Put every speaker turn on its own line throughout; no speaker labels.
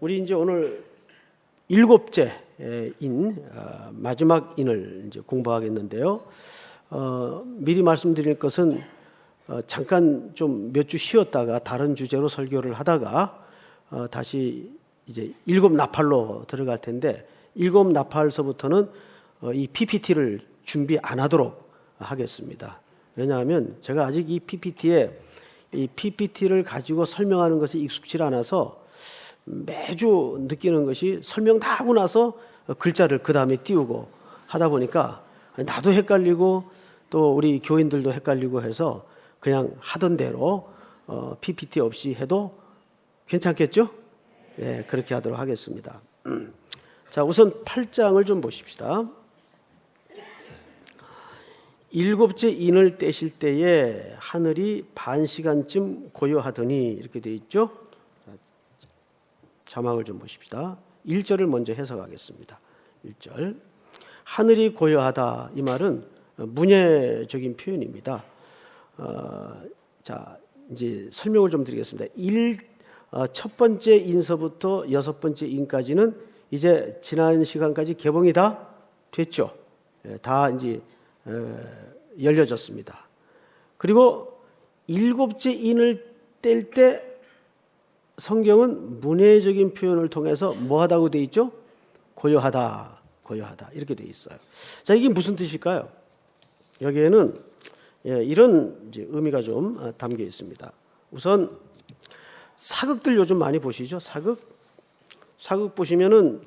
우리 이제 오늘 일곱째인 마지막 인을 이제 공부하겠는데요. 미리 말씀드릴 것은 잠깐 좀 몇 주 쉬었다가 다른 주제로 설교를 하다가 다시 이제 일곱 나팔로 들어갈 텐데, 일곱 나팔서부터는 이 PPT를 준비 안 하도록 하겠습니다. 왜냐하면 제가 아직 이 PPT를 가지고 설명하는 것이 익숙치 않아서 매주 느끼는 것이 설명 다 하고 나서 글자를 그 다음에 띄우고 하다 보니까 나도 헷갈리고 또 우리 교인들도 헷갈리고 해서 그냥 하던 대로 PPT 없이 해도 괜찮겠죠? 네, 그렇게 하도록 하겠습니다. 자, 우선 8장을 좀 보십시다. 일곱째 인을 떼실 때에 하늘이 반 시간쯤 고요하더니 이렇게 되어 있죠. 자막을 좀 보십시다. 1절을 먼저 해석하겠습니다. 1절. 하늘이 고요하다, 이 말은 문예적인 표현입니다. 자, 이제 설명을 좀 드리겠습니다. 첫 번째 인서부터 여섯 번째 인까지는 이제 지난 시간까지 개봉이 다 됐죠. 다 이제 열려졌습니다. 그리고 일곱째 인을 뗄 때 성경은 문예적인 표현을 통해서 뭐하다고 되어 있죠? 고요하다, 고요하다 이렇게 되어 있어요. 자, 이게 무슨 뜻일까요? 여기에는 이런 이제 의미가 좀 담겨 있습니다. 우선 사극들 요즘 많이 보시죠? 사극 보시면은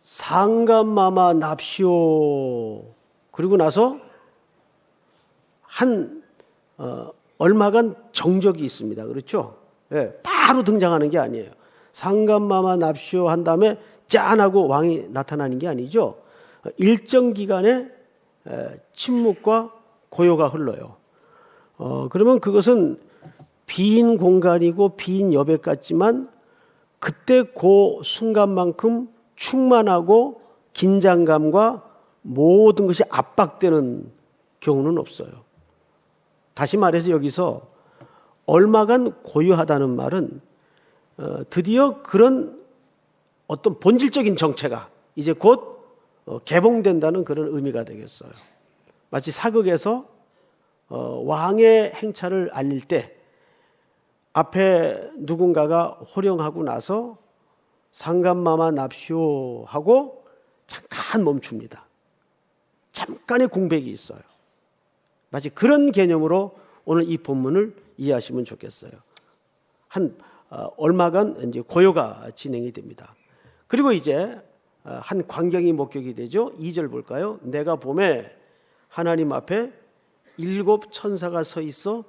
상감마마 납시오 그리고 나서 한 얼마간 정적이 있습니다. 그렇죠? 예, 바로 등장하는 게 아니에요. 상감마마 납시오 한 다음에 짠하고 왕이 나타나는 게 아니죠. 일정 기간의 침묵과 고요가 흘러요. 그러면 그것은 빈 공간이고 빈 여백 같지만 그때 그 순간만큼 충만하고 긴장감과 모든 것이 압박되는 경우는 없어요. 다시 말해서 여기서 얼마간 고요하다는 말은 드디어 그런 어떤 본질적인 정체가 이제 곧 개봉된다는 그런 의미가 되겠어요. 마치 사극에서 왕의 행차를 알릴 때 앞에 누군가가 호령하고 나서 상감마마 납시오 하고 잠깐 멈춥니다. 잠깐의 공백이 있어요. 마치 그런 개념으로 오늘 이 본문을 이해하시면 좋겠어요. 한 얼마간 이제 고요가 진행이 됩니다. 그리고 이제 한 광경이 목격이 되죠. 2절 볼까요? 내가 봄에 하나님 앞에 일곱 천사가 서 있어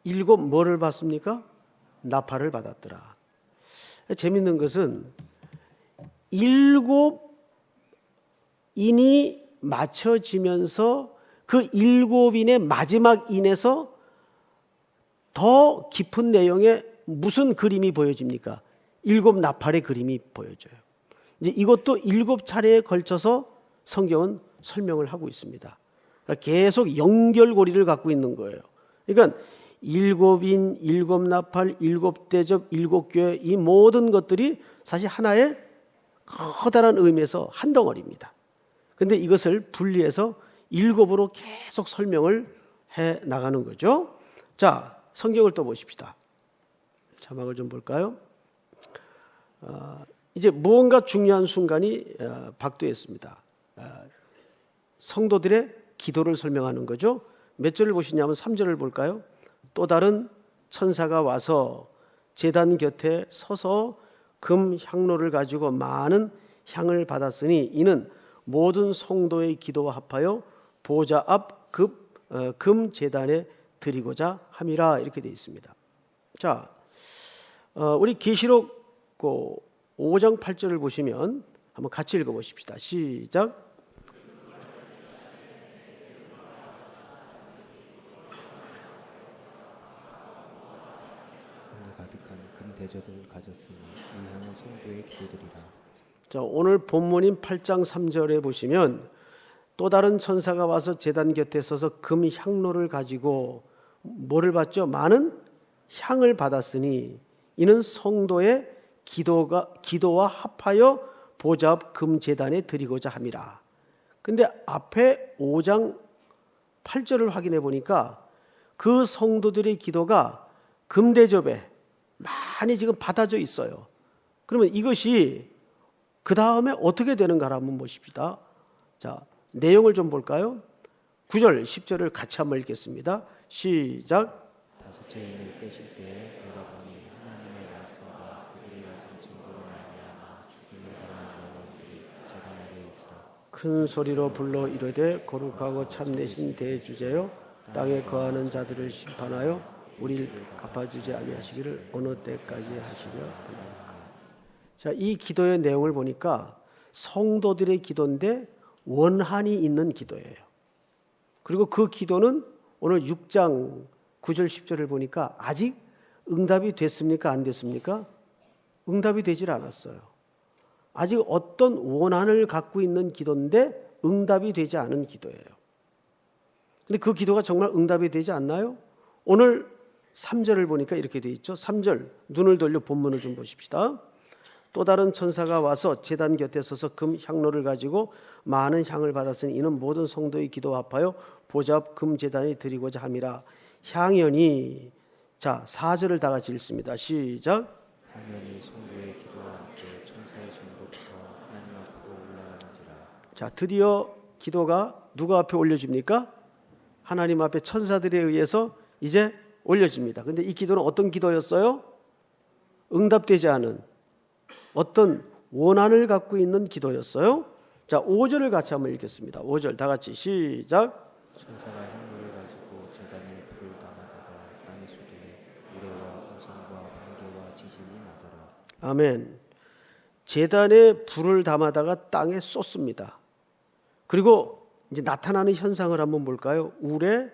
일곱 뭐를 받습니까? 나팔을 받았더라. 재밌는 것은 일곱 인이 맞춰지면서 그 일곱 인의 마지막 인에서 더 깊은 내용의 무슨 그림이 보여집니까? 일곱 나팔의 그림이 보여져요. 이제 이것도 일곱 차례에 걸쳐서 성경은 설명을 하고 있습니다. 계속 연결고리를 갖고 있는 거예요. 그러니까 일곱인, 일곱 나팔, 일곱 대접, 일곱 교회 이 모든 것들이 사실 하나의 커다란 의미에서 한 덩어리입니다. 그런데 이것을 분리해서 일곱으로 계속 설명을 해 나가는 거죠. 자, 성경을 또 보십시다. 자막을 좀 볼까요? 이제 무언가 중요한 순간이 박두했습니다. 성도들의 기도를 설명하는 거죠. 몇 절을 보시냐면 3절을 볼까요? 또 다른 천사가 와서 제단 곁에 서서 금 향로를 가지고 많은 향을 받았으니 이는 모든 성도의 기도와 합하여 보좌 앞 금 제단에 드리고자 함이라 이렇게 되어 있습니다. 자, 우리 계시록 5장 8절을 보시면 한번 같이 읽어보십시다. 시작.
가득한 금 대접을 가졌으니 이 향은 성도의 기도들이라.
자, 오늘 본문인 8장 3절에 보시면 또 다른 천사가 와서 제단 곁에 서서 금 향로를 가지고 뭐를 받죠? 많은 향을 받았으니 이는 성도의 기도와 합하여 보좌 앞 금제단에 드리고자 함이라. 근데 앞에 5장 8절을 확인해 보니까 그 성도들의 기도가 금대접에 많이 지금 받아져 있어요. 그러면 이것이 그 다음에 어떻게 되는가를 한번 보십시다. 자, 내용을 좀 볼까요? 9절, 10절을 같이 한번 읽겠습니다. 시작.
다섯째 인을 떼실 때에 내가 보니 하나님의 말씀과 그들이 가진 증거로 말미암아 죽임을 당한 영혼들이 제단 아래에 있어
큰 소리로 불러 이르되 거룩하고 참되신 대주제여 땅에 거하는 자들을 심판하여 우리를 갚아주지 아니하시기를 어느 때까지 하시려 하나이까. 자, 이 기도의 내용을 보니까 성도들의 기도인데 원한이 있는 기도예요. 그리고 그 기도는 오늘 6장 9절 10절을 보니까 아직 응답이 됐습니까? 안 됐습니까? 응답이 되질 않았어요. 아직 어떤 원한을 갖고 있는 기도인데 응답이 되지 않은 기도예요. 근데 그 기도가 정말 응답이 되지 않나요? 오늘 3절을 보니까 이렇게 돼 있죠. 3절 눈을 돌려 본문을 좀 보십시다. 또 다른 천사가 와서 제단 곁에 서서 금 향로를 가지고 많은 향을 받았으니 이는 모든 성도의 기도와 합하여 보좌 앞 금 제단에 드리고자 함이라. 향연이, 자 4절을 다 같이 읽습니다. 시작.
향연이 성도의 기도와 함께 천사의 손으로부터 하나님 앞으로 올라가는지라.
자, 드디어 기도가 누가 앞에 올려집니까? 하나님 앞에 천사들에 의해서 이제 올려집니다. 근데 이 기도는 어떤 기도였어요? 응답되지 않은 어떤 원한을 갖고 있는 기도였어요. 자, 5절을 같이 한번 읽겠습니다. 5절 다 같이 시작.
천사가 향로를 가지고 제단에 불을 담아다가 땅에 쏟으니 우레와 음성과 번개와 지진이 나더라.
아멘. 제단에 불을 담아다가 땅에 쏟습니다. 그리고 이제 나타나는 현상을 한번 볼까요? 우레,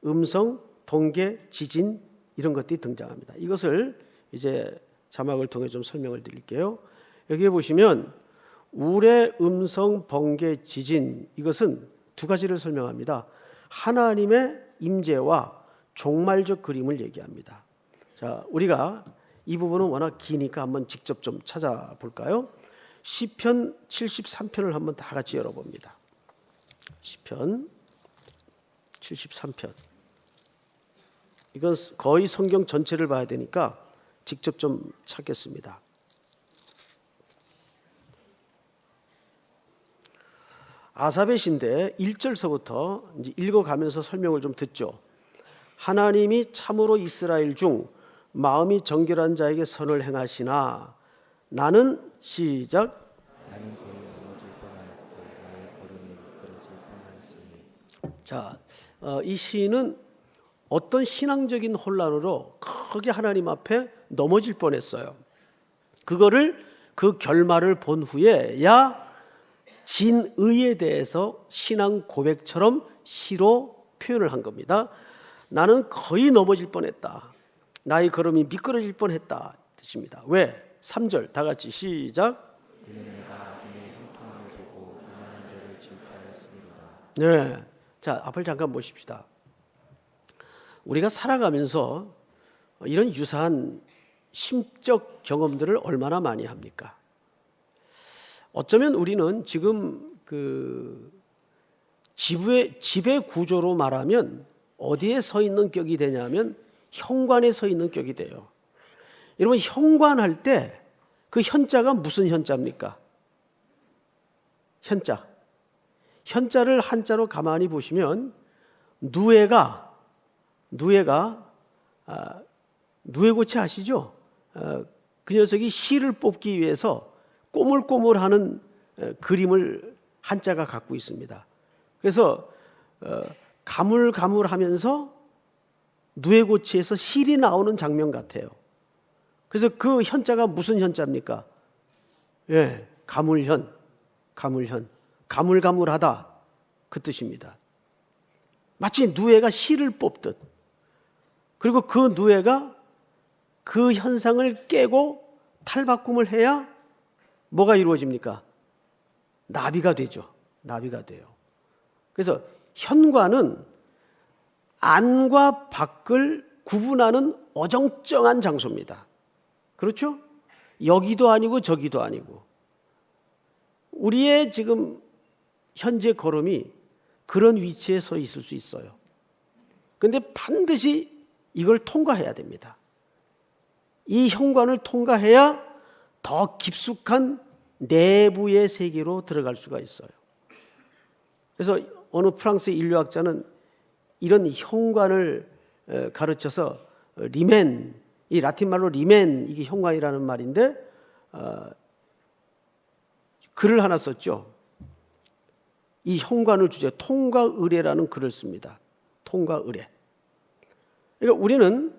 음성, 번개, 지진 이런 것들이 등장합니다. 이것을 이제 자막을 통해 좀 설명을 드릴게요. 여기에 보시면 우레, 음성, 번개, 지진 이것은 두 가지를 설명합니다. 하나님의 임재와 종말적 그림을 얘기합니다. 자, 우리가 이 부분은 워낙 기니까 한번 직접 좀 찾아볼까요? 시편 73편을 한번 다 같이 열어봅니다. 시편 73편. 이건 거의 성경 전체를 봐야 되니까 직접 좀 찾겠습니다. 아삽의 시인데 1절서부터 이제 읽어가면서 설명을 좀 듣죠. 하나님이 참으로 이스라엘 중 마음이 정결한 자에게 선을 행하시나 나는 시작.
나는 거의 무너질 뻔하였고 나의 걸음이 미끄러질 뻔하였으니.
자, 이 시인은 어떤 신앙적인 혼란으로 크게 하나님 앞에 넘어질 뻔했어요. 그거를 그 결말을 본 후에야 진의에 대해서 신앙 고백처럼 시로 표현을 한 겁니다. 나는 거의 넘어질 뻔했다. 나의 걸음이 미끄러질 뻔했다 뜻입니다. 왜? 3절 다 같이 시작.
그는 내가 아들의 형통함을 보고 이만한 죄를 질투하였습니다.
네, 자 앞을 잠깐 보십시다. 우리가 살아가면서 이런 유사한 심적 경험들을 얼마나 많이 합니까? 어쩌면 우리는 지금 그 집의 구조로 말하면 어디에 서 있는 격이 되냐면 현관에 서 있는 격이 돼요. 여러분 현관할 때 그 현자가 무슨 현자입니까? 현자. 현자를 한자로 가만히 보시면 누에가 누에고치 아시죠? 그 녀석이 실을 뽑기 위해서 꼬물꼬물하는 그림을 한자가 갖고 있습니다. 그래서 가물가물하면서 누에고치에서 실이 나오는 장면 같아요. 그래서 그 현자가 무슨 현자입니까? 예, 가물현, 가물가물하다 그 뜻입니다. 마치 누에가 실을 뽑듯. 그리고 그 누에가 그 현상을 깨고 탈바꿈을 해야 뭐가 이루어집니까? 나비가 되죠. 나비가 돼요. 그래서 현관은 안과 밖을 구분하는 어정쩡한 장소입니다. 그렇죠? 여기도 아니고 저기도 아니고. 우리의 지금 현재 걸음이 그런 위치에 서 있을 수 있어요. 그런데 반드시 이걸 통과해야 됩니다. 이 현관을 통과해야 더 깊숙한 내부의 세계로 들어갈 수가 있어요. 그래서 어느 프랑스 인류학자는 이런 현관을 가르쳐서 리멘, 이 라틴 말로 리멘, 이게 현관이라는 말인데 글을 하나 썼죠. 이 현관을 주제 통과 의례라는 글을 씁니다. 통과 의례. 그러니까 우리는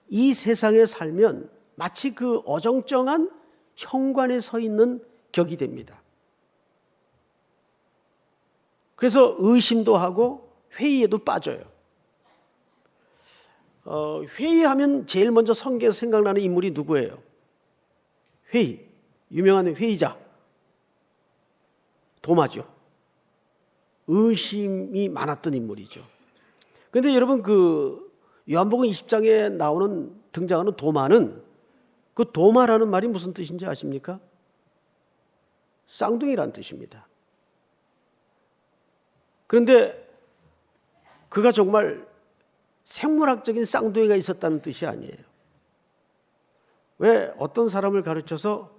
이 세상에 살면 마치 그 어정쩡한 현관에 서 있는 격이 됩니다. 그래서 의심도 하고 회의에도 빠져요. 회의하면 제일 먼저 성경에서 생각나는 인물이 누구예요? 회의, 유명한 회의자 도마죠. 의심이 많았던 인물이죠. 그런데 여러분 그 요한복음 20장에 등장하는 도마는 그 도마라는 말이 무슨 뜻인지 아십니까? 쌍둥이란 뜻입니다. 그런데 그가 정말 생물학적인 쌍둥이가 있었다는 뜻이 아니에요. 왜 어떤 사람을 가르쳐서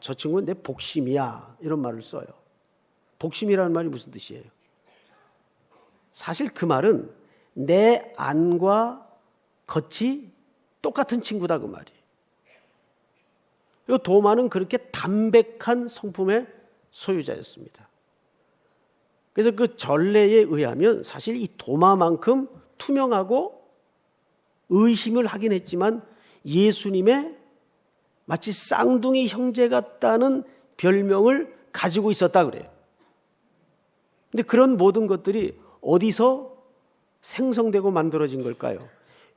저 친구는 내 복심이야 이런 말을 써요. 복심이라는 말이 무슨 뜻이에요? 사실 그 말은 내 안과 겉이 똑같은 친구다 그 말이에요. 그리고 도마는 그렇게 담백한 성품의 소유자였습니다. 그래서 그 전례에 의하면 사실 이 도마만큼 투명하고 의심을 하긴 했지만 예수님의 마치 쌍둥이 형제 같다는 별명을 가지고 있었다 그래요. 근데 그런 모든 것들이 어디서 생성되고 만들어진 걸까요?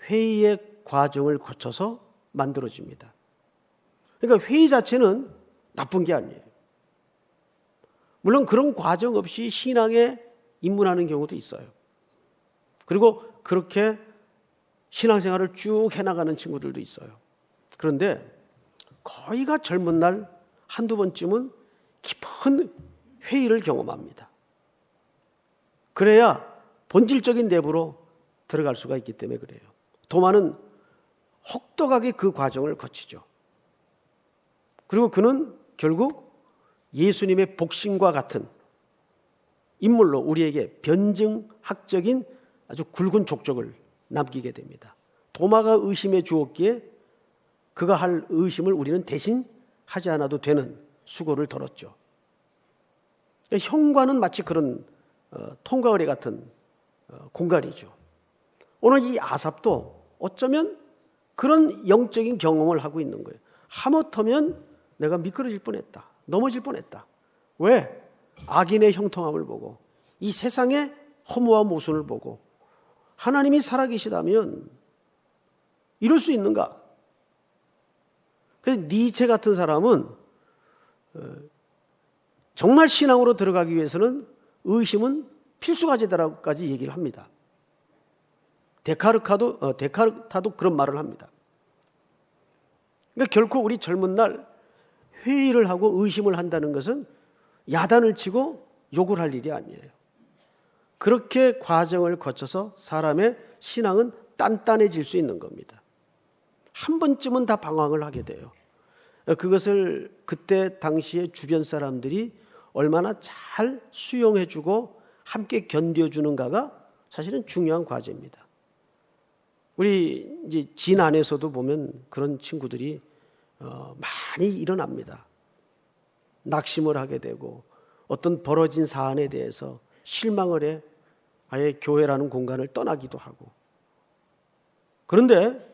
회의의 과정을 거쳐서 만들어집니다. 그러니까 회의 자체는 나쁜 게 아니에요. 물론 그런 과정 없이 신앙에 입문하는 경우도 있어요. 그리고 그렇게 신앙생활을 쭉 해나가는 친구들도 있어요. 그런데 거의가 젊은 날 한두 번쯤은 깊은 회의를 경험합니다. 그래야 본질적인 내부로 들어갈 수가 있기 때문에 그래요. 도마는 혹독하게 그 과정을 거치죠. 그리고 그는 결국 예수님의 복심과 같은 인물로 우리에게 변증학적인 아주 굵은 족적을 남기게 됩니다. 도마가 의심해 주었기에 그가 할 의심을 우리는 대신 하지 않아도 되는 수고를 덜었죠. 현관은 마치 그런 통과의례 같은 공간이죠. 오늘 이 아삽도 어쩌면 그런 영적인 경험을 하고 있는 거예요. 하마터면 내가 미끄러질 뻔했다. 넘어질 뻔했다. 왜? 악인의 형통함을 보고 이 세상의 허무와 모순을 보고 하나님이 살아계시다면 이럴 수 있는가? 그래서 니체 같은 사람은 정말 신앙으로 들어가기 위해서는 의심은 필수 과제다라고까지 얘기를 합니다. 데카르타도 그런 말을 합니다. 그러니까 결코 우리 젊은 날 회의를 하고 의심을 한다는 것은 야단을 치고 욕을 할 일이 아니에요. 그렇게 과정을 거쳐서 사람의 신앙은 단단해질 수 있는 겁니다. 한 번쯤은 다 방황을 하게 돼요. 그것을 그때 당시에 주변 사람들이 얼마나 잘 수용해주고 함께 견뎌주는가가 사실은 중요한 과제입니다. 우리 이제 진 안에서도 보면 그런 친구들이 많이 일어납니다. 낙심을 하게 되고 어떤 벌어진 사안에 대해서 실망을 해 아예 교회라는 공간을 떠나기도 하고. 그런데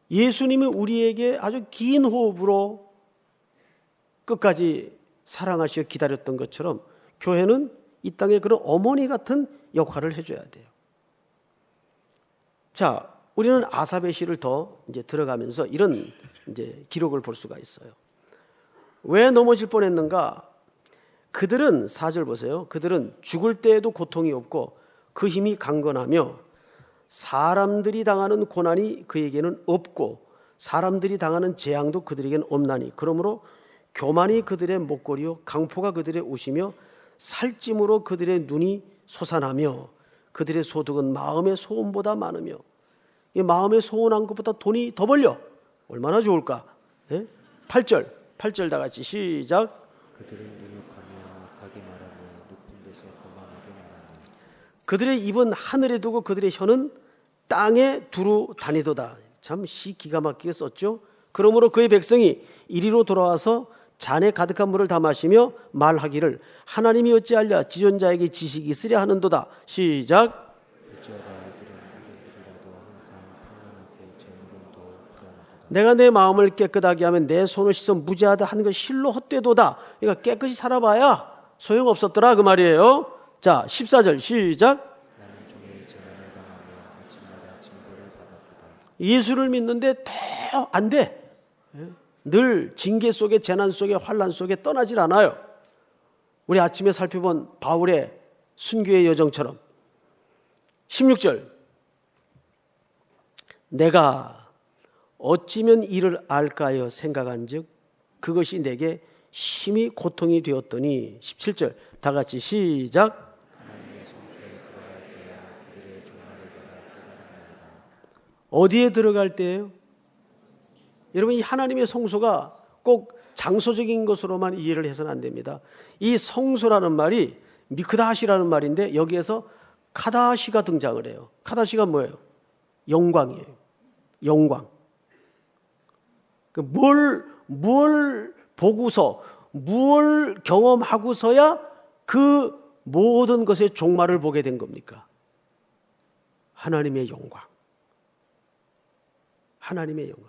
예수님이 우리에게 아주 긴 호흡으로 끝까지 사랑하시어 기다렸던 것처럼 교회는 이 땅에 그런 어머니 같은 역할을 해줘야 돼요. 자, 우리는 아삽의 시를 더 이제 들어가면서 이런 이제 기록을 볼 수가 있어요. 왜 넘어질 뻔했는가? 그들은 4절 보세요. 그들은 죽을 때에도 고통이 없고 그 힘이 강건하며 사람들이 당하는 고난이 그에게는 없고 사람들이 당하는 재앙도 그들에게는 없나니 그러므로 교만이 그들의 목걸이요 강포가 그들의 옷이며 살찜으로 그들의 눈이 솟아나며 그들의 소득은 마음의 소원보다 많으며 이 마음의 소원한 것보다 돈이 더 벌려 얼마나 좋을까? 예? 8절 다 같이 시작.
그들은 능욕하며 악하게 말하며 높은 데서 거만하게 말하며
그들의 입은 하늘에 두고 그들의 혀는 땅에 두루 다니도다. 참 시 기가 막히게 썼죠. 그러므로 그의 백성이 이리로 돌아와서 잔에 가득한 물을 다 마시며 말하기를 하나님이 어찌하랴 지존자에게 지식이 있으랴 하는도다. 시작.
어찌하랴 이들은 이들이라도 항상 평안하고 재물은 더 불안하도다.
내가 내 마음을 깨끗하게 하면 내 손을 씻어 무죄하다 하는 것 실로 헛되도다. 그러니까 깨끗이 살아봐야 소용없었더라 그 말이에요. 자 14절 시작.
나는 종일 재난을 당하며 아침마다 징벌을 받았도다.
예수를 믿는데 더 안 돼. 늘 징계 속에 재난 속에 환난 속에 떠나질 않아요. 우리 아침에 살펴본 바울의 순교의 여정처럼 16절 내가 어찌면 이를 알까요 생각한즉 그것이 내게 심히 고통이 되었더니 17절 다 같이 시작. 어디에 들어갈 때예요? 여러분 이 하나님의 성소가 꼭 장소적인 것으로만 이해를 해서는 안 됩니다. 이 성소라는 말이 미크다시라는 말인데 여기에서 카다시가 등장을 해요. 카다시가 뭐예요? 영광이에요. 영광. 뭘 보고서 뭘 경험하고서야 그 모든 것의 종말을 보게 된 겁니까? 하나님의 영광. 하나님의 영광.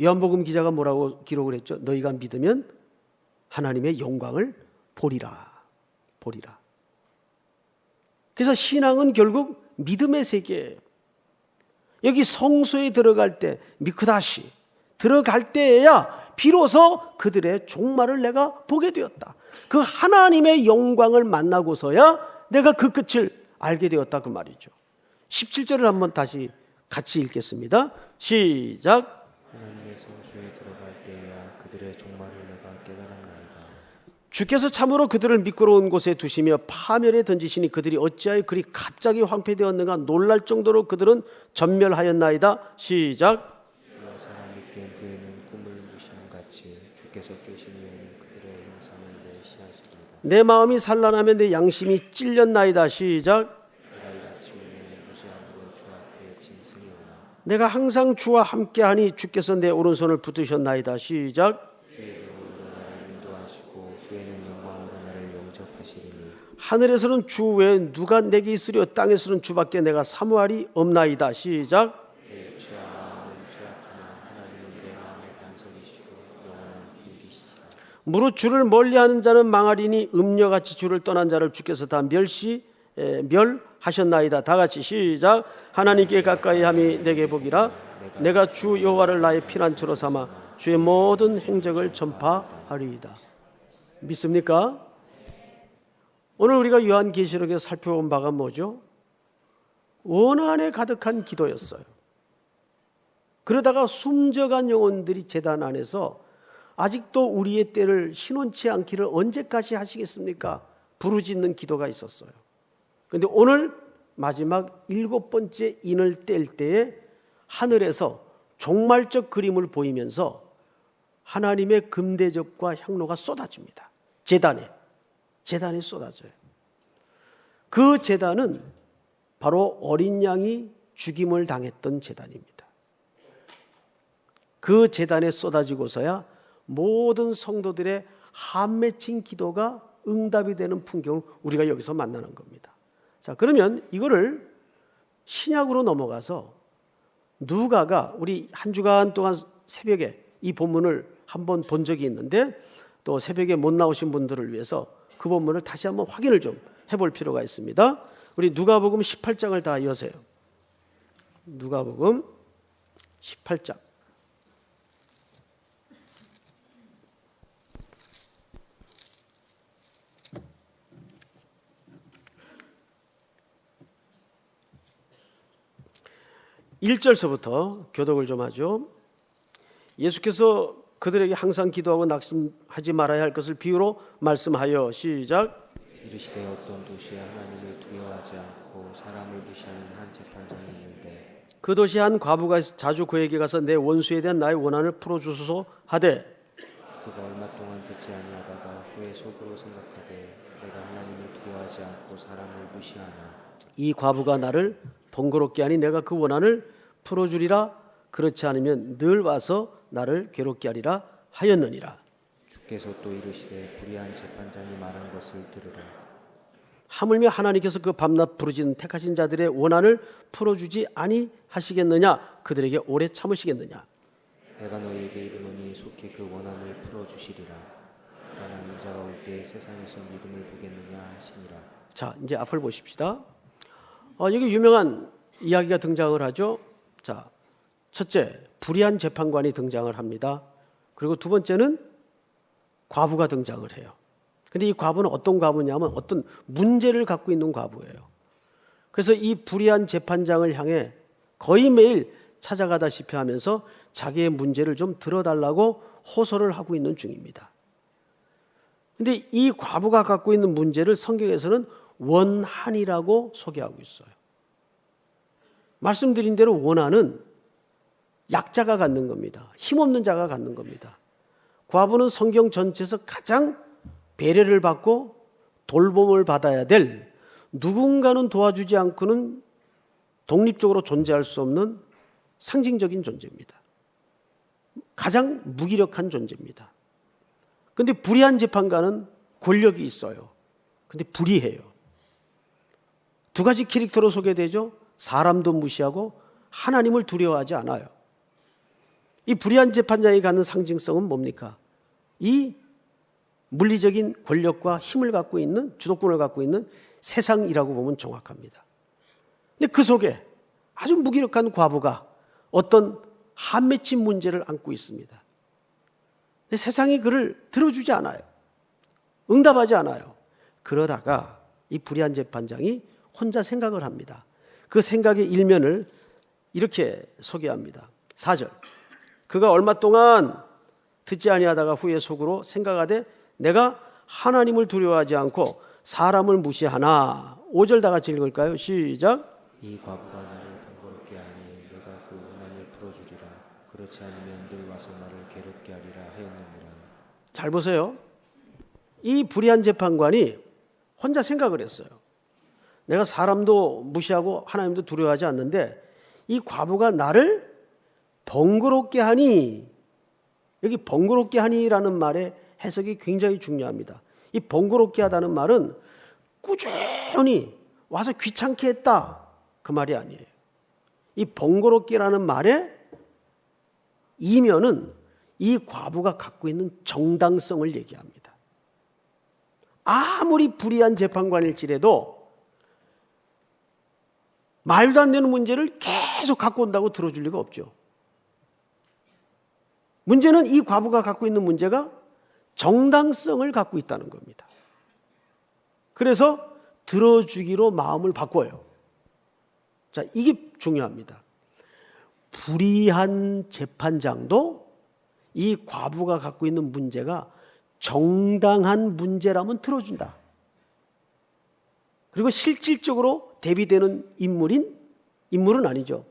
요한복음 기자가 뭐라고 기록을 했죠? 너희가 믿으면 하나님의 영광을 보리라. 보리라. 그래서 신앙은 결국 믿음의 세계예요. 여기 성소에 들어갈 때 미크다시 들어갈 때에야 비로소 그들의 종말을 내가 보게 되었다. 그 하나님의 영광을 만나고서야 내가 그 끝을 알게 되었다 그 말이죠. 17절을 한번 다시 같이 읽겠습니다. 시작.
하나님의 성소에 들어갈 때야 그들의 종말을 내가 깨달았나이다.
주께서 참으로 그들을 미끄러운 곳에 두시며 파멸에 던지시니 그들이 어찌하여 그리 갑자기 황폐되었는가 놀랄 정도로 그들은 전멸하였나이다. 시작.
주여 사람이 깬 후에는 꿈을 무시함같이 주께서 깨신 후에는 그들의 형상을 멸시하시리이다.
내 마음이 산란하며 내 양심이 찔렸나이다. 시작.
내가 이같이 오면 무시함으로 주 앞에 짐승이오나
내가 항상 주와 함께하니 주께서 내 오른손을 붙드셨나이다. 시작.
주의 영으로 나를 인도하시고 후에는 영광으로 나를 영접하시리니
하늘에서는 주 외에 누가 내게 있으려 땅에서는 주밖에 내가 사모할이 없나이다. 시작.
내 육체와 마음은 쇠약하나 하나님은 내 마음의 반석이시고 영원한 빛이시라.
무릇 주를 멀리하는 자는 망하리니 음녀같이 주를 떠난 자를 주께서 다 멸하셨나이다. 다 같이 시작. 하나님께 가까이함이 내게 복이라. 내가 주 여호와를 나의 피난처로 삼아 주의 모든 행적을 전파하리이다. 믿습니까? 오늘 우리가 요한계시록에서 살펴본 바가 뭐죠? 원한에 가득한 기도였어요. 그러다가 숨져간 영혼들이 제단 안에서 아직도 우리의 때를 신원치 않기를 언제까지 하시겠습니까? 부르짖는 기도가 있었어요. 그런데 오늘 마지막 7번째 인을 뗄 때에 하늘에서 종말적 그림을 보이면서 하나님의 금대접과 향로가 쏟아집니다. 제단에 쏟아져요. 그 제단은 바로 어린 양이 죽임을 당했던 제단입니다. 그 제단에 쏟아지고서야 모든 성도들의 한 맺힌 기도가 응답이 되는 풍경을 우리가 여기서 만나는 겁니다. 자, 그러면 이거를 신약으로 넘어가서 누가가 우리 한 주간 동안 새벽에 이 본문을 한번 본 적이 있는데 또 새벽에 못 나오신 분들을 위해서 그 본문을 다시 한번 확인을 좀 해볼 필요가 있습니다. 우리 누가복음 18장을 다 여세요. 누가복음 18장. 1절서부터 교독을 좀 하죠. 예수께서 그들에게 항상 기도하고 낙심하지 말아야 할 것을 비유로 말씀하여 시작.
이르시되 어떤 도시에 하나님을 두려워하지 않고 사람을 무시하는 한 재판장이 있는데
그 도시 한 과부가 자주 그에게 가서 내 원수에 대한 나의 원한을 풀어주소서 하되
그가 얼마 동안 듣지 아니하다가 후에 속으로 생각하되 내가 하나님을 두려워하지 않고 사람을 무시하나
이 과부가 나를 번거롭게 하니 내가 그 원한을 풀어주리라. 그렇지 않으면 늘 와서 나를 괴롭게 하리라 하였느니라.
주께서 또 이르시되 불의한 재판장이 말한 것을 들으라.
하물며 하나님께서 그 밤낮 부르짖는 택하신 자들의 원한을 풀어주지 아니하시겠느냐? 그들에게 오래 참으시겠느냐?
내가 너희에게 이르노니 속히 그 원한을 풀어주시리라. 그러나 인자가 올 때 세상에서 믿음을 보겠느냐 하시니라.
자, 이제 앞을 보십시다. 여기 유명한 이야기가 등장을 하죠. 자, 첫째, 불의한 재판관이 등장을 합니다. 그리고 두 번째는 과부가 등장을 해요. 근데 이 과부는 어떤 과부냐면 어떤 문제를 갖고 있는 과부예요. 그래서 이 불의한 재판장을 향해 거의 매일 찾아가다시피 하면서 자기의 문제를 좀 들어달라고 호소를 하고 있는 중입니다. 근데 이 과부가 갖고 있는 문제를 성경에서는 원한이라고 소개하고 있어요. 말씀드린 대로 원한은 약자가 갖는 겁니다. 힘없는 자가 갖는 겁니다. 과부는 성경 전체에서 가장 배려를 받고 돌봄을 받아야 될, 누군가는 도와주지 않고는 독립적으로 존재할 수 없는 상징적인 존재입니다. 가장 무기력한 존재입니다. 그런데 불의한 재판관은 권력이 있어요. 그런데 불의해요. 두 가지 캐릭터로 소개되죠. 사람도 무시하고 하나님을 두려워하지 않아요. 이 불의한 재판장이 갖는 상징성은 뭡니까? 이 물리적인 권력과 힘을 갖고 있는, 주도권을 갖고 있는 세상이라고 보면 정확합니다. 근데 그 속에 아주 무기력한 과부가 어떤 한 맺힌 문제를 안고 있습니다. 근데 세상이 그를 들어주지 않아요. 응답하지 않아요. 그러다가 이 불의한 재판장이 혼자 생각을 합니다. 그 생각의 일면을 이렇게 소개합니다. 4절. 그가 얼마 동안 듣지 아니하다가 후에 속으로 생각하되 내가 하나님을 두려워하지 않고 사람을 무시하나. 5절 다 같이 읽을까요? 시작.
이 과부가 나를 번거롭게 하니 내가 그 원한을 풀어주리라. 그렇지 않으면 늘 와서 나를 괴롭게 하리라 하였느니라.
잘 보세요. 이 불의한 재판관이 혼자 생각을 했어요. 내가 사람도 무시하고 하나님도 두려워하지 않는데 이 과부가 나를 번거롭게 하니, 여기 번거롭게 하니라는 말의 해석이 굉장히 중요합니다. 이 번거롭게 하다는 말은 꾸준히 와서 귀찮게 했다, 그 말이 아니에요. 이 번거롭게라는 말의 이면은 이 과부가 갖고 있는 정당성을 얘기합니다. 아무리 불의한 재판관일지라도 말도 안 되는 문제를 계속 갖고 온다고 들어줄 리가 없죠. 문제는 이 과부가 갖고 있는 문제가 정당성을 갖고 있다는 겁니다. 그래서 들어주기로 마음을 바꿔요. 자, 이게 중요합니다. 불의한 재판장도 이 과부가 갖고 있는 문제가 정당한 문제라면 들어준다. 그리고 실질적으로 대비되는 인물은 아니죠.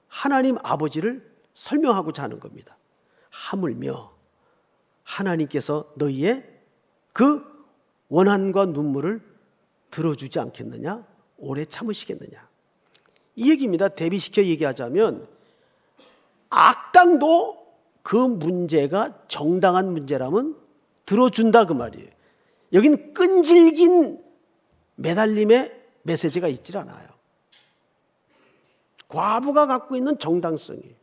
하나님 아버지를 설명하고자 하는 겁니다. 하물며 하나님께서 너희의 그 원한과 눈물을 들어주지 않겠느냐? 오래 참으시겠느냐? 이 얘기입니다. 대비시켜 얘기하자면 악당도 그 문제가 정당한 문제라면 들어준다, 그 말이에요. 여긴 끈질긴 매달림의 메시지가 있질 않아요. 과부가 갖고 있는 정당성이에요.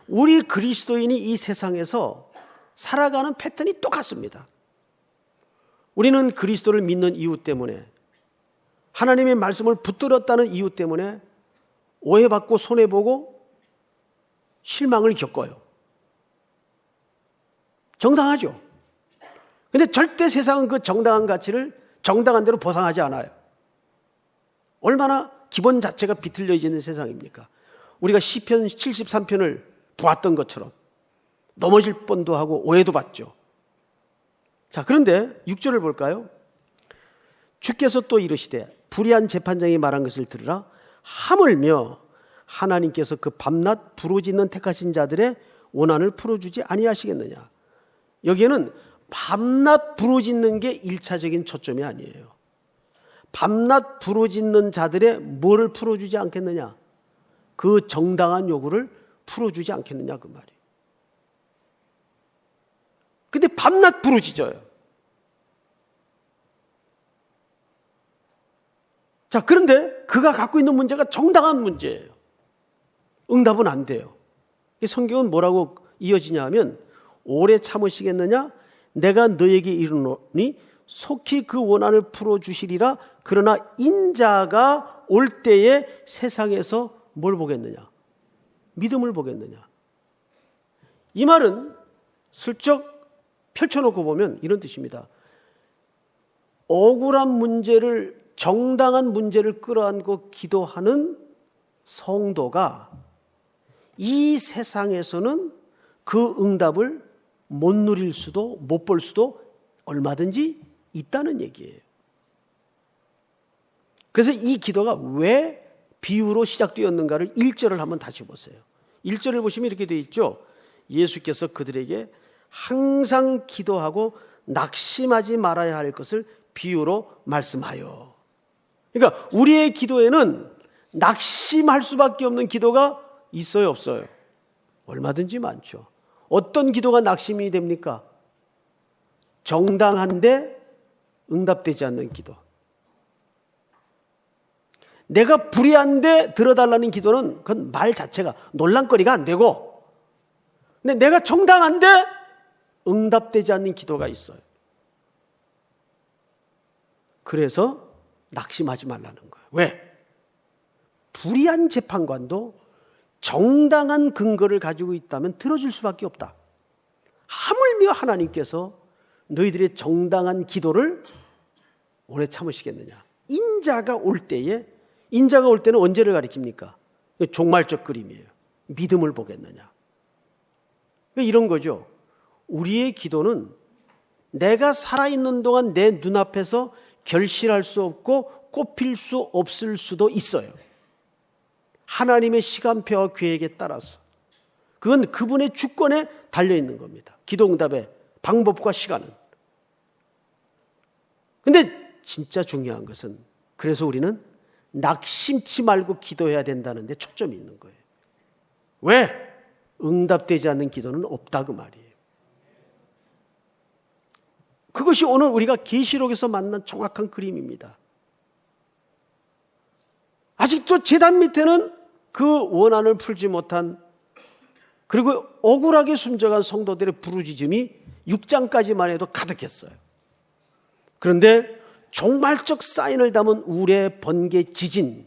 우리 그리스도인이 이 세상에서 살아가는 패턴이 똑같습니다. 우리는 그리스도를 믿는 이유 때문에, 하나님의 말씀을 붙들었다는 이유 때문에 오해받고 손해보고 실망을 겪어요. 정당하죠. 그런데 절대 세상은 그 정당한 가치를 정당한 대로 보상하지 않아요. 얼마나 기본 자체가 비틀려져 있는 세상입니까? 우리가 시편 73편을 보았던 것처럼 넘어질 뻔도 하고 오해도 받죠. 자, 그런데 6절을 볼까요? 주께서 또 이르시되 불의한 재판장이 말한 것을 들으라. 하물며 하나님께서 그 밤낮 부르짖는 택하신 자들의 원한을 풀어주지 아니하시겠느냐. 여기에는 밤낮 부르짖는 게 1차적인 초점이 아니에요. 밤낮 부르짖는 자들의 뭐를 풀어주지 않겠느냐. 그 정당한 요구를 풀어주지 않겠느냐 그 말이에요. 근데 밤낮 부르짖어요. 자, 그런데 그가 갖고 있는 문제가 정당한 문제예요. 응답은 안 돼요. 성경은 뭐라고 이어지냐 하면 오래 참으시겠느냐? 내가 너에게 이르노니 속히 그 원한을 풀어주시리라. 그러나 인자가 올 때에 세상에서 뭘 보겠느냐? 믿음을 보겠느냐? 이 말은 슬쩍 펼쳐놓고 보면 이런 뜻입니다. 억울한 문제를, 정당한 문제를 끌어안고 기도하는 성도가 이 세상에서는 그 응답을 못 누릴 수도 못 볼 수도 얼마든지 있다는 얘기예요. 그래서 이 기도가 왜 비유로 시작되었는가를 1절을 한번 다시 보세요. 1절을 보시면 이렇게 되어 있죠. 예수께서 그들에게 항상 기도하고 낙심하지 말아야 할 것을 비유로 말씀하여. 그러니까 우리의 기도에는 낙심할 수밖에 없는 기도가 있어요, 없어요? 얼마든지 많죠. 어떤 기도가 낙심이 됩니까? 정당한데 응답되지 않는 기도. 내가 불의한데 들어달라는 기도는 그건 말 자체가 논란거리가 안 되고, 근데 내가 정당한데 응답되지 않는 기도가 있어요. 그래서 낙심하지 말라는 거예요. 왜? 불의한 재판관도 정당한 근거를 가지고 있다면 들어줄 수밖에 없다. 하물며 하나님께서 너희들의 정당한 기도를 오래 참으시겠느냐. 인자가 올 때에, 인자가 올 때는 언제를 가리킵니까? 종말적 그림이에요. 믿음을 보겠느냐. 이런 거죠. 우리의 기도는 내가 살아있는 동안 내 눈앞에서 결실할 수 없고 꼽힐 수 없을 수도 있어요. 하나님의 시간표와 계획에 따라서. 그건 그분의 주권에 달려있는 겁니다. 기도응답의 방법과 시간은. 근데 진짜 중요한 것은, 그래서 우리는 낙심치 말고 기도해야 된다는 데 초점이 있는 거예요. 왜? 응답되지 않는 기도는 없다 그 말이에요. 그것이 오늘 우리가 계시록에서 만난 정확한 그림입니다. 아직도 제단 밑에는 그 원한을 풀지 못한, 그리고 억울하게 숨져간 성도들의 부르짖음이 6장까지만 해도 가득했어요. 그런데 종말적 사인을 담은 우레 번개 지진과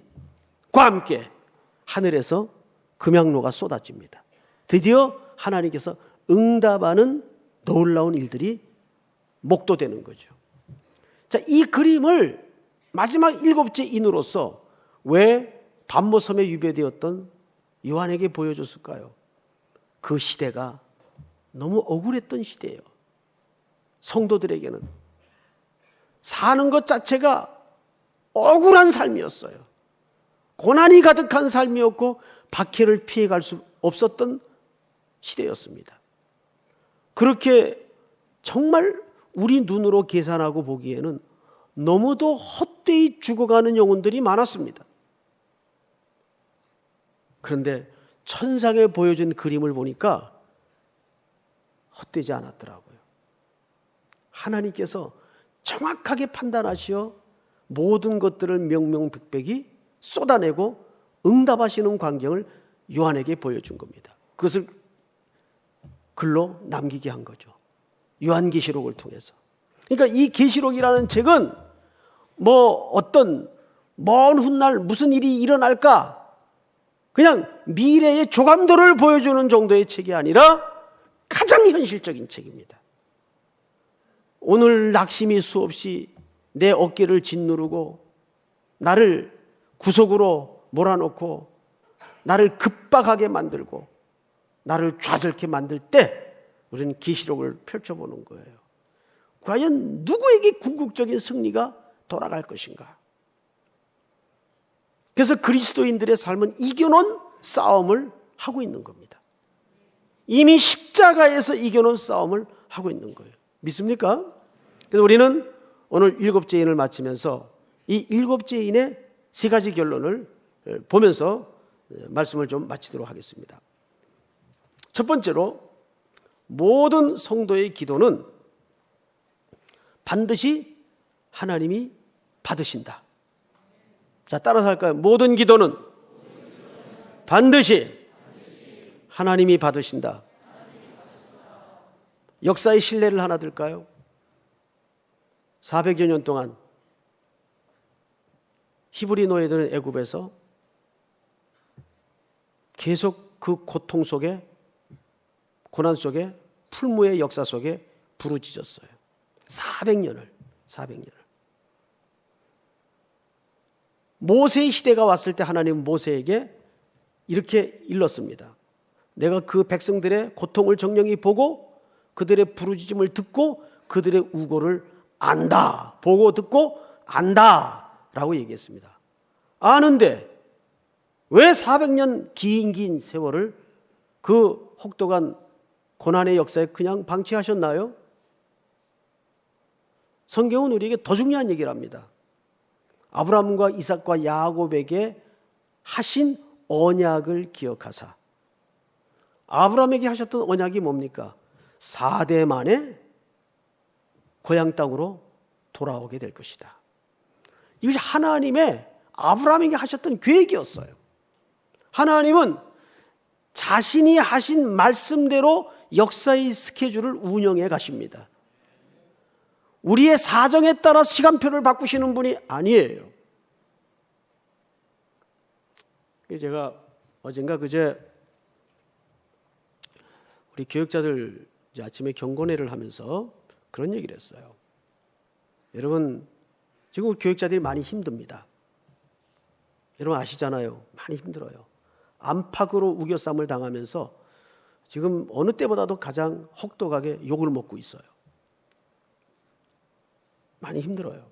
함께 하늘에서 금양로가 쏟아집니다. 드디어 하나님께서 응답하는 놀라운 일들이 목도되는 거죠. 자, 이 그림을 마지막 7째 인으로서 왜 반모섬에 유배되었던 요한에게 보여줬을까요? 그 시대가 너무 억울했던 시대예요. 성도들에게는 사는 것 자체가 억울한 삶이었어요. 고난이 가득한 삶이었고 박해를 피해갈 수 없었던 시대였습니다. 그렇게 정말 우리 눈으로 계산하고 보기에는 너무도 헛되이 죽어가는 영혼들이 많았습니다. 그런데 천상에 보여준 그림을 보니까 헛되지 않았더라고요. 하나님께서 정확하게 판단하시어 모든 것들을 명명백백히 쏟아내고 응답하시는 광경을 요한에게 보여준 겁니다. 그것을 글로 남기게 한 거죠. 요한계시록을 통해서. 그러니까 이 계시록이라는 책은 뭐 어떤 먼 훗날 무슨 일이 일어날까, 그냥 미래의 조감도를 보여주는 정도의 책이 아니라 가장 현실적인 책입니다. 오늘 낙심이 수없이 내 어깨를 짓누르고 나를 구석으로 몰아놓고 나를 급박하게 만들고 나를 좌절케 만들 때 우리는 계시록을 펼쳐보는 거예요. 과연 누구에게 궁극적인 승리가 돌아갈 것인가? 그래서 그리스도인들의 삶은 이겨놓은 싸움을 하고 있는 겁니다. 이미 십자가에서 이겨놓은 싸움을 하고 있는 거예요. 믿습니까? 그래서 우리는 오늘 일곱째 인을 마치면서 이 일곱째 인의 세 가지 결론을 보면서 말씀을 좀 마치도록 하겠습니다. 첫 번째로, 모든 성도의 기도는 반드시 하나님이 받으신다. 자, 따라서 할까요? 모든 기도는 반드시 하나님이 받으신다. 역사의 신뢰를 하나 들까요? 400여 년 동안 히브리 노예들은 애굽에서 계속 그 고통 속에, 고난 속에, 풀무의 역사 속에 부르짖었어요. 400년을. 모세의 시대가 왔을 때 하나님은 모세에게 이렇게 일렀습니다. 내가 그 백성들의 고통을 정령히 보고 그들의 부르짖음을 듣고 그들의 우고를 안다. 보고 듣고 안다 라고 얘기했습니다. 아는데 왜 400년 긴 세월을 그 혹독한 고난의 역사에 그냥 방치하셨나요? 성경은 우리에게 더 중요한 얘기를 합니다. 아브라함과 이삭과 야곱에게 하신 언약을 기억하사. 아브라함에게 하셨던 언약이 뭡니까? 4대 만에 고향 땅으로 돌아오게 될 것이다. 이것이 하나님의 아브라함에게 하셨던 계획이었어요. 하나님은 자신이 하신 말씀대로 역사의 스케줄을 운영해 가십니다. 우리의 사정에 따라 시간표를 바꾸시는 분이 아니에요. 제가 어젠가 그제 우리 교육자들 아침에 경건회를 하면서 그런 얘기를 했어요. 여러분, 지금 교육자들이 많이 힘듭니다. 여러분 아시잖아요. 많이 힘들어요. 안팎으로 우겨쌈을 당하면서 지금 어느 때보다도 가장 혹독하게 욕을 먹고 있어요. 많이 힘들어요.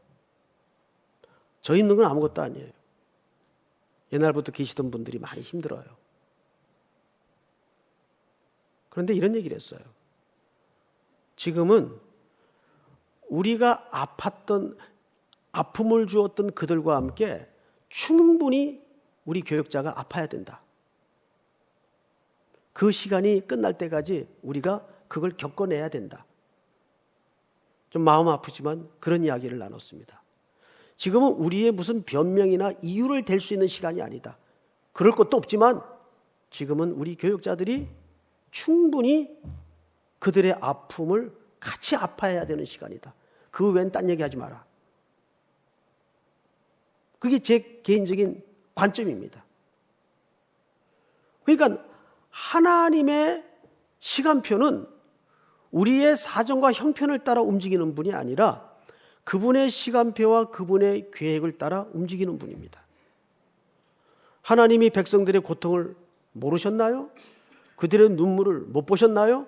저 있는 건 아무것도 아니에요. 옛날부터 계시던 분들이 많이 힘들어요. 그런데 이런 얘기를 했어요. 지금은 우리가 아팠던, 아픔을 주었던 그들과 함께 충분히 우리 교육자가 아파야 된다. 그 시간이 끝날 때까지 우리가 그걸 겪어내야 된다. 좀 마음 아프지만 그런 이야기를 나눴습니다. 지금은 우리의 무슨 변명이나 이유를 댈 수 있는 시간이 아니다. 그럴 것도 없지만 지금은 우리 교육자들이 충분히 그들의 아픔을 같이 아파해야 되는 시간이다. 그 외엔 딴 얘기하지 마라. 그게 제 개인적인 관점입니다. 그러니까 하나님의 시간표는 우리의 사정과 형편을 따라 움직이는 분이 아니라 그분의 시간표와 그분의 계획을 따라 움직이는 분입니다. 하나님이 백성들의 고통을 모르셨나요? 그들의 눈물을 못 보셨나요?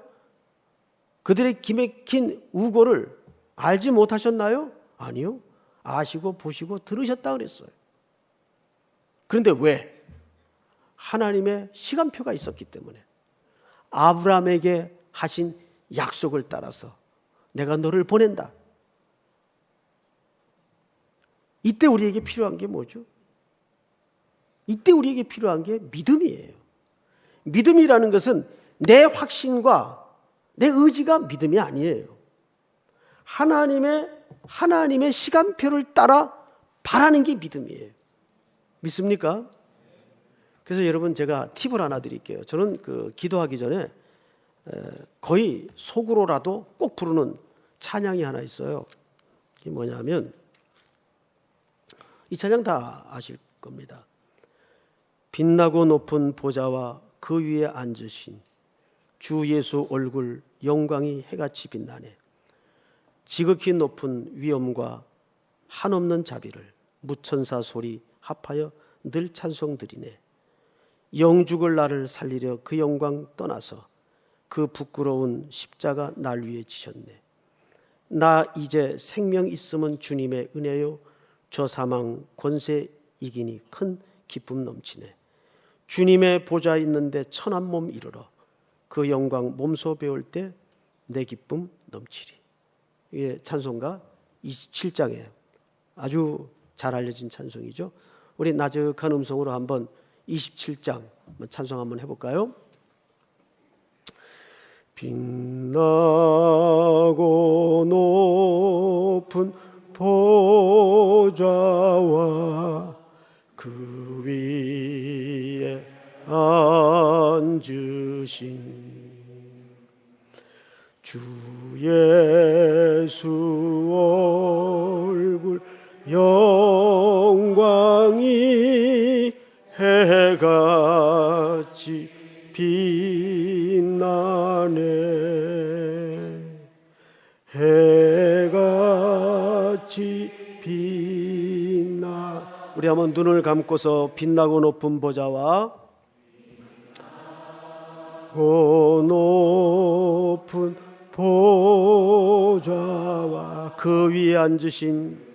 그들의 기맥힌 우고를 알지 못하셨나요? 아니요. 아시고 보시고 들으셨다 그랬어요. 그런데 왜? 하나님의 시간표가 있었기 때문에. 아브라함에게 하신 약속을 따라서 내가 너를 보낸다. 이때 우리에게 필요한 게 뭐죠? 이때 우리에게 필요한 게 믿음이에요. 믿음이라는 것은 내 확신과 내 의지가 믿음이 아니에요. 하나님의 시간표를 따라 바라는 게 믿음이에요. 믿습니까? 그래서 여러분 제가 팁을 하나 드릴게요. 저는 기도하기 전에 거의 속으로라도 꼭 부르는 찬양이 하나 있어요. 이게 뭐냐면 이 찬양 다 아실 겁니다. 빛나고 높은 보좌와 그 위에 앉으신 주 예수 얼굴 영광이 해같이 빛나네. 지극히 높은 위엄과 한없는 자비를 무천사 소리 합하여 늘 찬송드리네. 영죽을 나를 살리려 그 영광 떠나서 그 부끄러운 십자가 날 위에 지셨네. 나 이제 생명 있음은 주님의 은혜요 저 사망 권세 이기니 큰 기쁨 넘치네. 주님의 보좌 있는데 천한 몸 이르러 그 영광 몸소 배울 때 내 기쁨 넘치리. 이게 찬송가 27장에 아주 잘 알려진 찬송이죠. 우리 나적한 음성으로 한번 27장 찬송 한번 해볼까요? 빛나고 높은 보좌와 그 위에 앉으신 주 예수 얼굴 영광이 해같이 빛나네. 해같이 빛나. 우리 한번 눈을 감고서 빛나고 높은 보좌와 높은 보좌와 그 위에 앉으신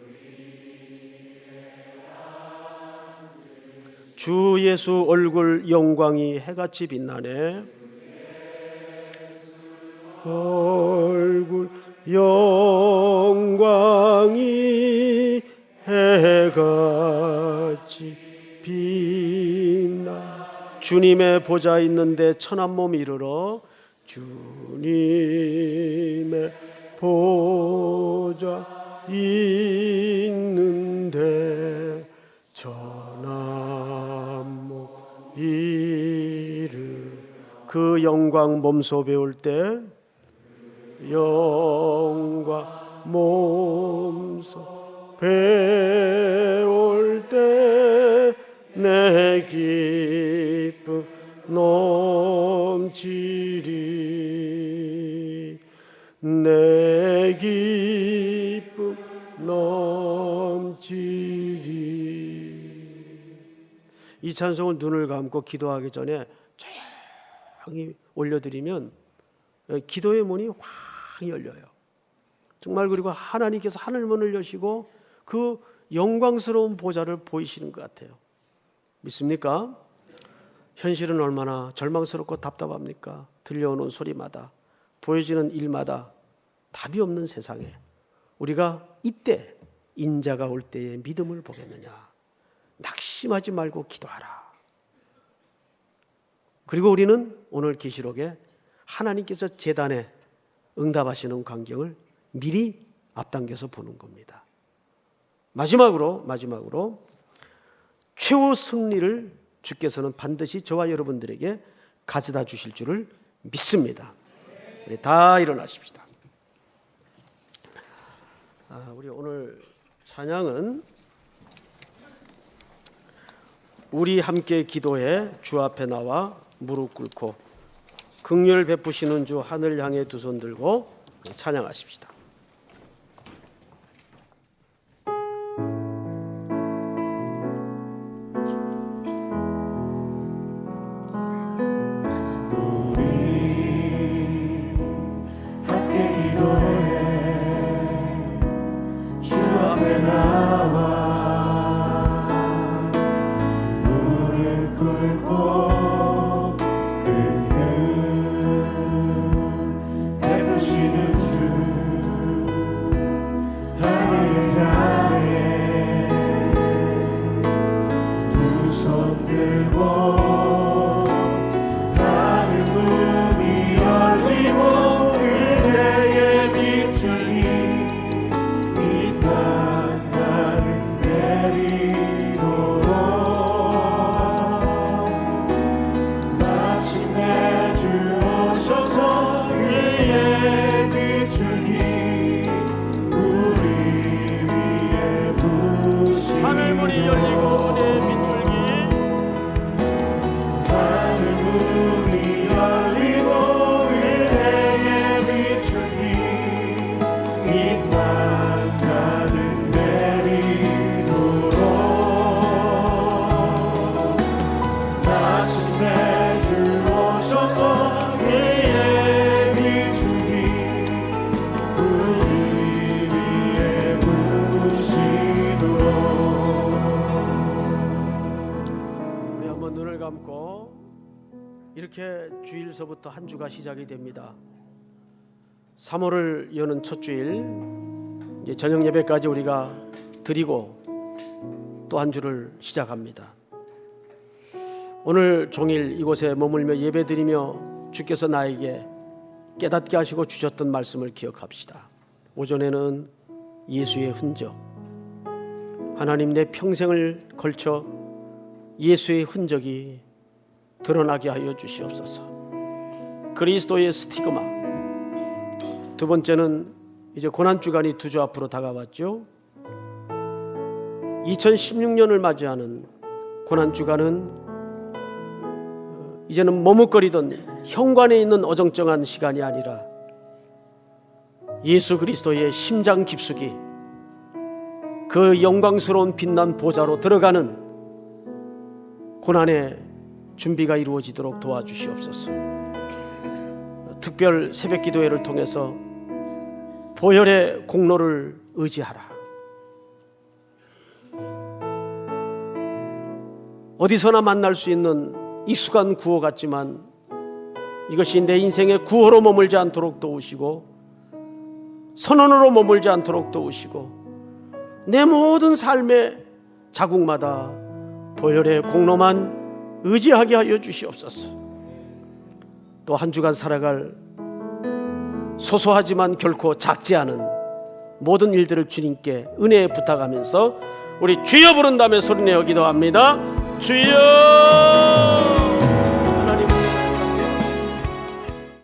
주 예수 얼굴 영광이 해같이 빛나네. 얼굴 영광이 해같이 빛나. 주님의 보좌 있는데 천한 몸 이르러 주님의 보좌 있는데 천한 몸 이르. 그 영광 몸소 배울 때 영광 몸소 배울 때 내 기쁨 넘치리. 내 기쁨 넘치리. 이 찬송을 눈을 감고 기도하기 전에 조용히 올려드리면 기도의 문이 확 열려요. 정말. 그리고 하나님께서 하늘문을 여시고 그 영광스러운 보좌를 보이시는 것 같아요. 믿습니까? 현실은 얼마나 절망스럽고 답답합니까? 들려오는 소리마다, 보여지는 일마다 답이 없는 세상에 우리가 이때 인자가 올 때에 믿음을 보겠느냐? 낙심하지 말고 기도하라. 그리고 우리는 오늘 계시록에 하나님께서 제단에 응답하시는 광경을 미리 앞당겨서 보는 겁니다. 마지막으로 최후 승리를 주께서는 반드시 저와 여러분들에게 가져다 주실 줄을 믿습니다. 우리 다 일어나십시다. 우리 오늘 찬양은 우리 함께 기도해 주 앞에 나와 무릎 꿇고 긍휼 베푸시는 주 하늘 향해 두 손 들고 찬양하십시다.
베푸시는 주
오늘부터 한 주가 시작이 됩니다. 3월을 여는 첫 주일, 이제 저녁 예배까지 우리가 드리고 또 한 주를 시작합니다. 오늘 종일 이곳에 머물며 예배드리며 주께서 나에게 깨닫게 하시고 주셨던 말씀을 기억합시다. 오전에는 예수의 흔적, 하나님 내 평생을 걸쳐 예수의 흔적이 드러나게 하여 주시옵소서. 그리스도의 스티그마. 두 번째는 이제 고난주간이 두 주 앞으로 다가왔죠. 2016년을 맞이하는 고난주간은 이제는 머뭇거리던 현관에 있는 어정쩡한 시간이 아니라 예수 그리스도의 심장 깊숙이 그 영광스러운 빛난 보좌로 들어가는 고난의 준비가 이루어지도록 도와주시옵소서. 특별 새벽 기도회를 통해서 보혈의 공로를 의지하라. 어디서나 만날 수 있는 익숙한 구호 같지만 이것이 내 인생의 구호로 머물지 않도록 도우시고 선언으로 머물지 않도록 도우시고 내 모든 삶의 자국마다 보혈의 공로만 의지하게 하여 주시옵소서. 또 한 주간 살아갈 소소하지만 결코 작지 않은 모든 일들을 주님께 은혜에 부탁하면서 우리 주여 부른 다음에 소리내어 기도합니다. 주여!